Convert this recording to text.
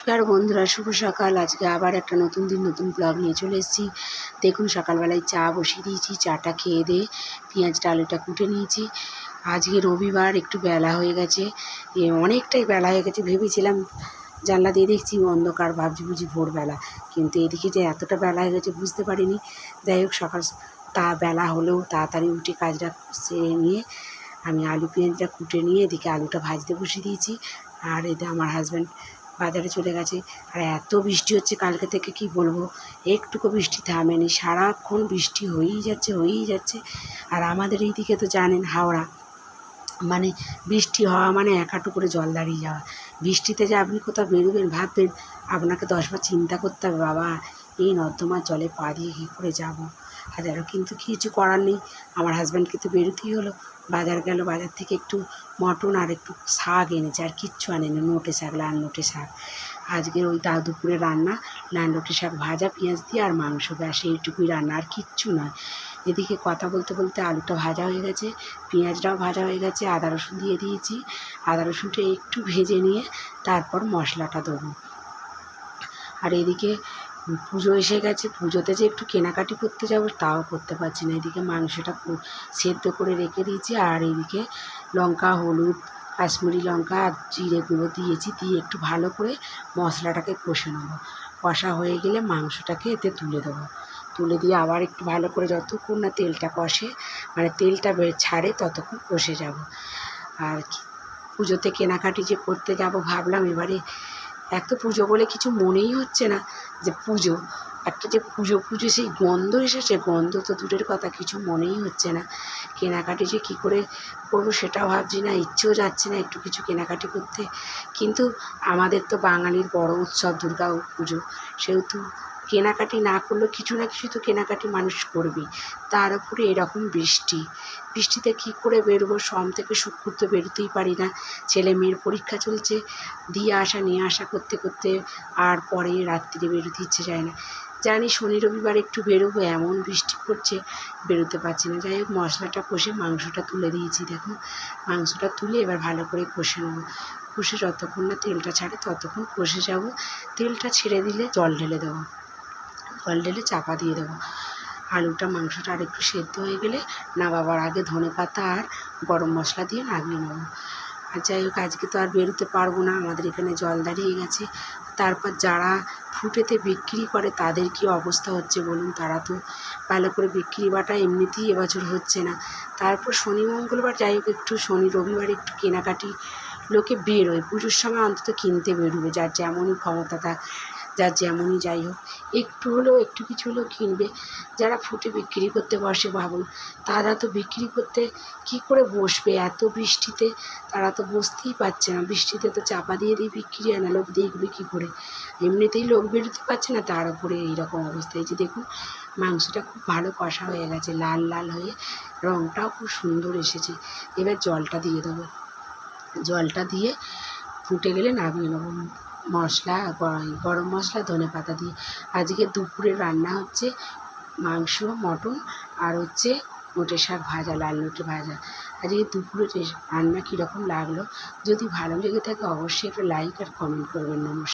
নমস্কার বন্ধুরা, শুভ সকাল। আজকে আবার একটা নতুন দিন নতুন ব্লগ নিয়ে চলে এসেছি। দেখুন, সকালবেলায় চা বসিয়ে দিয়েছি। চাটা খেয়ে দিয়ে পেঁয়াজটা আলুটা কুটে নিয়েছি। আজকে রবিবার, একটু বেলা হয়ে গেছে, অনেকটাই বেলা হয়ে গেছে। ভেবেছিলাম জানলা দিয়ে দেখছি অন্ধকার, ভাবছি বুঝি ভোরবেলা, কিন্তু এদিকে যে এতটা বেলা হয়ে গেছে বুঝতে পারিনি। যাই হোক, সকাল বেলা হলেও তাড়াতাড়ি উঠে কাজটা সেরে নিয়ে আমি আলু পেঁয়াজটা কুটে নিয়ে এদিকে আলুটা ভাজতে বসিয়ে দিয়েছি। আর এতে আমার হাজব্যান্ড বাজারে চলে গেছে। আর এত বৃষ্টি হচ্ছে কালকে থেকে, কি বলবো, একটুকু বৃষ্টি থামেনি, সারাক্ষণ বৃষ্টি হয়েই যাচ্ছে। আর আমাদের এই দিকে তো জানেন, হাওড়া মানে বৃষ্টি হওয়া মানে এক হাঁটু করে জল দাঁড়িয়ে যাওয়া। বৃষ্টিতে যে আপনি কোথাও বেরোবেন, ভাববেন আপনাকে 10বার চিন্তা করতে হবে, বাবা এই নর্দমার জলে পা দিয়ে কী করে যাবো। হাজারও কিন্তু কিছু করার নেই। আমার হাজব্যান্ডকে তো বেরোতেই হলো। বাজার গেল, বাজার থেকে একটু মটন আর একটু শাক এনেছে, আর কিচ্ছু আনেনি। নোটে শাক, লাল নোটে শাক। আজকের ওই দুপুরে রান্না লাল নোটে শাক ভাজা পেঁয়াজ দিয়ে, আর মাংস, ব্যাস এইটুকুই রান্না, আর কিচ্ছু নয়। এদিকে কথা বলতে বলতে আলুটা ভাজা হয়ে গেছে, পেঁয়াজটাও ভাজা হয়ে গেছে, আদা রসুন দিয়ে দিয়েছি। আদা রসুনটা একটু ভেজে নিয়ে তারপর মশলাটা দেবো। আর এদিকে পুজো এসে গেছে, পুজোতে যে একটু কেনাকাটি করতে যাব তাও করতে পারছি না। এদিকে মাংসটা সেদ্ধ করে রেখে দিয়েছি, আর এদিকে লঙ্কা, হলুদ, কাশ্মীরি লঙ্কা আর জিরে গুঁড়ো দিয়েছি, দিয়ে একটু ভালো করে মশলাটাকে কষে নেবো। কষা হয়ে গেলে মাংসটাকে এতে তুলে দেবো। তুলে দিয়ে আবার একটু ভালো করে, যতক্ষণ না তেলটা কষে, মানে তেলটা ছাড়ে, ততক্ষণ কষে যাব। আর পুজোতে কেনাকাটি যে করতে যাব ভাবলাম, এবারে এক তো পুজো বলে কিছু মনেই হচ্ছে না যে পুজো, একটা যে পুজো সেই গন্ধ এসেছে, গন্ধ তো দূরের কথা, কিছু মনেই হচ্ছে না। কেনাকাটি যে কী করে করবো সেটাও ভাবছি না, ইচ্ছেও যাচ্ছে না একটু কিছু কেনাকাটি করতে। কিন্তু আমাদের তো বাঙালির বড় উৎসব দুর্গা পুজো, সেহেতু কেনাকাটি না করলেও কিছু না কিছু তো কেনাকাটি মানুষ করবেই। তার উপরে এরকম বৃষ্টিতে কী করে বেরোবো, সোম থেকে শুক্র তো বেরোতেই পারি না। ছেলে মেয়ের পরীক্ষা চলছে, দিয়ে আসা নিয়ে আসা করতে করতে আর পরে রাত্রিরে বেরোতে ইচ্ছে যায় না। জানি শনি রবিবার একটু বেরোবো, এমন বৃষ্টি পড়ছে, বেরোতে পারছি না। যাই হোক, মশলাটা কষে মাংসটা তুলে দিয়েছি। দেখুন, মাংসটা তুলে এবার ভালো করে কষে নেবো। কষে যতক্ষণ না তেলটা ছাড়ে ততক্ষণ কষে যাব। তেলটা ছেড়ে দিলে জল ঢেলে দেবো, জল ঢেলে চাপা দিয়ে দেবো। আলুটা মাংসটা আর একটু সেদ্ধ হয়ে গেলে নামাবার আগে ধনেপাতা আর গরম মশলা দিয়ে নামিয়ে নেবো। আর যাই হোক, আজকে তো আর বেরোতে পারবো না, আমাদের এখানে জল দাঁড়িয়ে গেছে। তারপর যারা ফুটেতে বিক্রি করে তাদের কী অবস্থা হচ্ছে বলুন। তারা তো ভালো করে বিক্রি বাটা এমনিতেই এবছর হচ্ছে না। তারপর শনি মঙ্গলবার, যাই হোক, একটু শনি রবিবার একটু কেনাকাটি লোকে বেরোয়, পুজোর সময় অন্তত কিনতে বেরোবে, যার যেমনই ক্ষমতা থাক, যার যেমনই যাই হোক, একটু হলেও একটু কিছু হলেও কিনবে। যারা ফুটে বিক্রি করতে বসে, ভাবুন, তারা তো বিক্রি করতে কী করে বসবে এত বৃষ্টিতে। তারা তো বসতেই পারছে না, বৃষ্টিতে তো চাপা দিয়ে বিক্রি হয় না, লোক দেখবে কী করে। এমনিতেই লোক বেরোতে পারছে না, তার উপরে এইরকম অবস্থা। এই যে দেখুন, মাংসটা খুব ভালো কষা হয়ে গেছে, লাল লাল হয়ে, রঙটাও খুব সুন্দর এসেছে। এবার জলটা দিয়ে দেবো, জলটা দিয়ে ফুটে গেলে নামিয়ে নেবো। মশলা, গরম মশলা, ধনেপাতা দিয়ে। আজকে দুপুরে রান্না হচ্ছে মাংস, মটন, আর হচ্ছে নোটে শাক ভাজা, লাল নোটে ভাজা। আজকে দুপুরে রান্না কীরকম লাগলো, যদি ভালো লেগে থাকে অবশ্যই একটা লাইক আর কমেন্ট করবেন। নমস্কার।